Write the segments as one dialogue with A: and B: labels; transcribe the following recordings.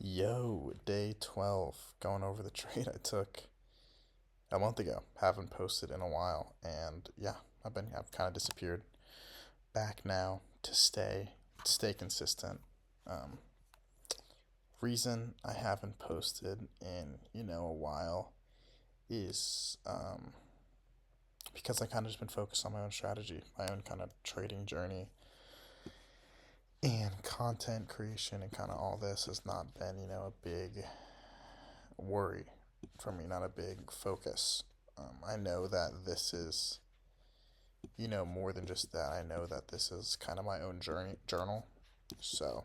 A: Yo, day 12, going over the trade I took a month ago. Haven't posted in a while, and yeah, I've kind of disappeared. Back now to stay consistent. Um, Reason I haven't posted in, a while is because I kind of just been focused on my own strategy, my own kind of trading journey, and content creation, and kind of all this has not been, a big worry for me, not a big focus. I know that this is, more than just that. I know that this is kind of my own journal. So,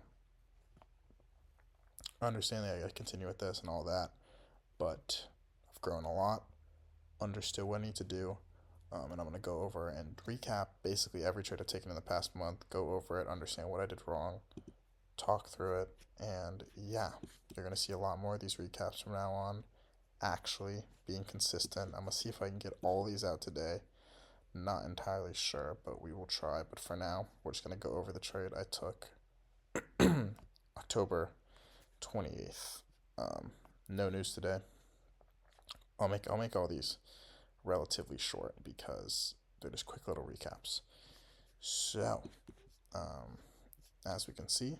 A: I understand that I gotta continue with this and all that, but I've grown a lot, understood what I need to do, and I'm gonna go over and recap basically every trade I've taken in the past month, go over it, understand what I did wrong, talk through it, and yeah, you're gonna see a lot more of these recaps from now on. Actually, being consistent. I'm gonna see if I can get all these out today. Not entirely sure, but we will try. But for now, we're just gonna go over the trade I took October 28th. No news today. I'll make all these relatively short because they're just quick little recaps. So, um, as we can see,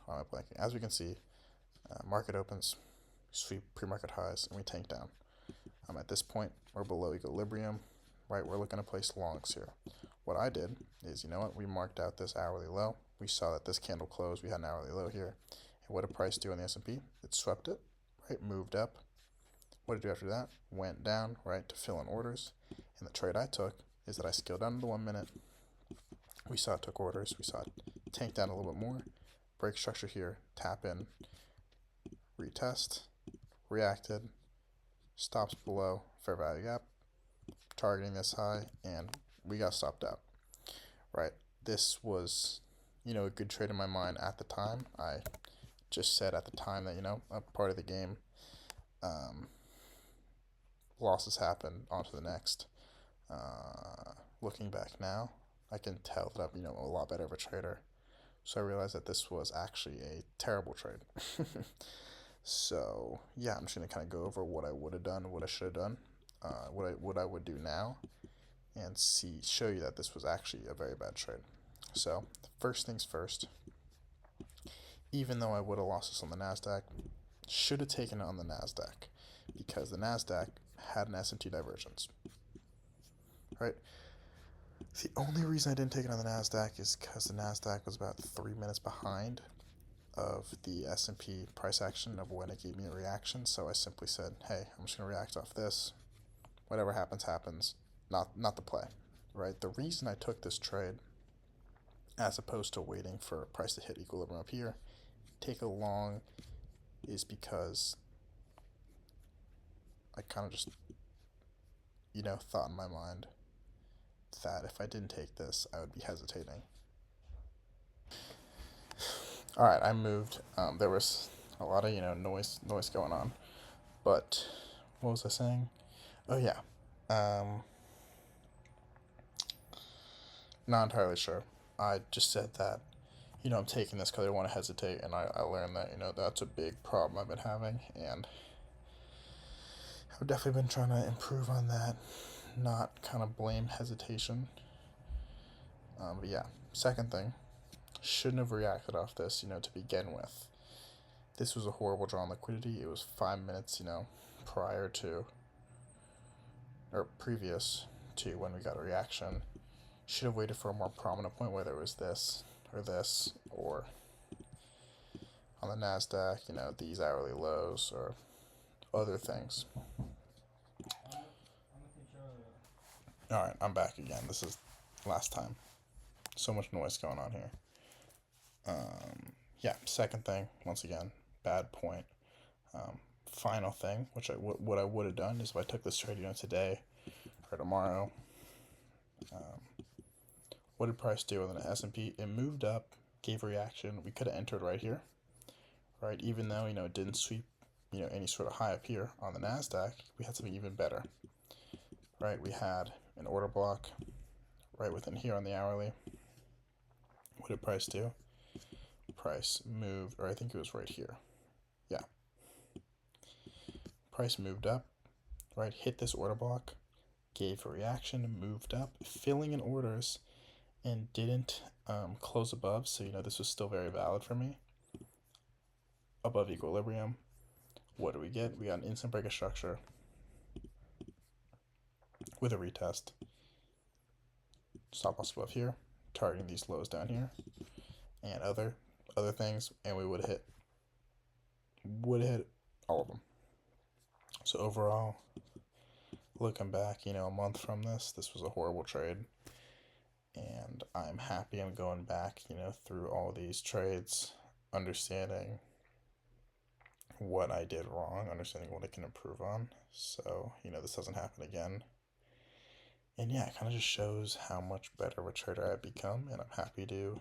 A: how am I blanking? As we can see, market opens, sweep pre-market highs, and we tank down. At this point, we're below equilibrium, right? We're looking to place longs here. What I did is, we marked out this hourly low. We saw that this candle closed. We had an hourly low here. And what did price do on the S&P? It swept it, right? Moved up. What did it do after that? Went down, right, to fill in orders. And the trade I took is that I scaled down to the 1 minute. We saw it took orders. We saw it tank down a little bit more. Break structure here. Tap in. Retest. Reacted. Stops below fair value gap, targeting this high, and we got stopped out. Right, this was, a good trade in my mind at the time. I just said at the time that a part of the game, um, losses happen. On to the next. Looking back now, I can tell that I'm a lot better of a trader. So I realized that this was actually a terrible trade. So yeah, I'm just gonna kind of go over what I would have done, what I should have done, what I would do now, and show you that this was actually a very bad trade. So first things first, even though I would have lost this on the Nasdaq, should have taken it on the Nasdaq because the Nasdaq had an S&P divergence. Right. The only reason I didn't take it on the Nasdaq is because the Nasdaq was about 3 minutes behind of the S&P price action of when it gave me a reaction. So I simply said, hey, I'm just going to react off this. Whatever happens, happens. Not the play, right? The reason I took this trade, as opposed to waiting for a price to hit equilibrium up here, take a long, is because I kind of just, thought in my mind that if I didn't take this, I would be hesitating. All right, I moved. There was a lot of noise going on, but what was I saying? Oh yeah, um, not entirely sure. I just said that I'm taking this because I want to hesitate, and I learned that that's a big problem I've been having, and I've definitely been trying to improve on that, not kind of blame hesitation. But yeah, second thing, shouldn't have reacted off this, to begin with. This was a horrible draw on liquidity. It was 5 minutes, prior to or previous to when we got a reaction. Should have waited for a more prominent point, whether it was this, or on the Nasdaq, these hourly lows or other things. All right, I'm back again. This is last time. So much noise going on here. Yeah. Second thing, once again, bad point. Final thing, what I would have done is if I took this trade, today or tomorrow. What did price do on the S&P? It moved up, gave a reaction. We could have entered right here, right? Even though it didn't sweep any sort of high up here on the Nasdaq, we had something even better, right? We had an order block right within here on the hourly. What did price do? price moved, or I think it was right here. Yeah. Price moved up, right? Hit this order block, gave a reaction, moved up, filling in orders, and didn't close above. So, this was still very valid for me. Above equilibrium. What do we get? We got an instant break of structure with a retest. Stop loss above here, targeting these lows down here, and other things, and we would have hit all of them. So overall, looking back, a month from this was a horrible trade, and I'm happy I'm going back, through all these trades, understanding what I did wrong, understanding what I can improve on, so this doesn't happen again. And yeah, it kind of just shows how much better of a trader I've become, and I'm happy to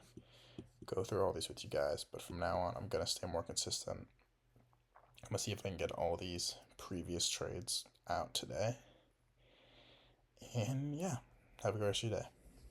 A: go through all these with you guys. But from now on, I'm going to stay more consistent. I'm going to see if I can get all these previous trades out today. And yeah, have a great rest of your day.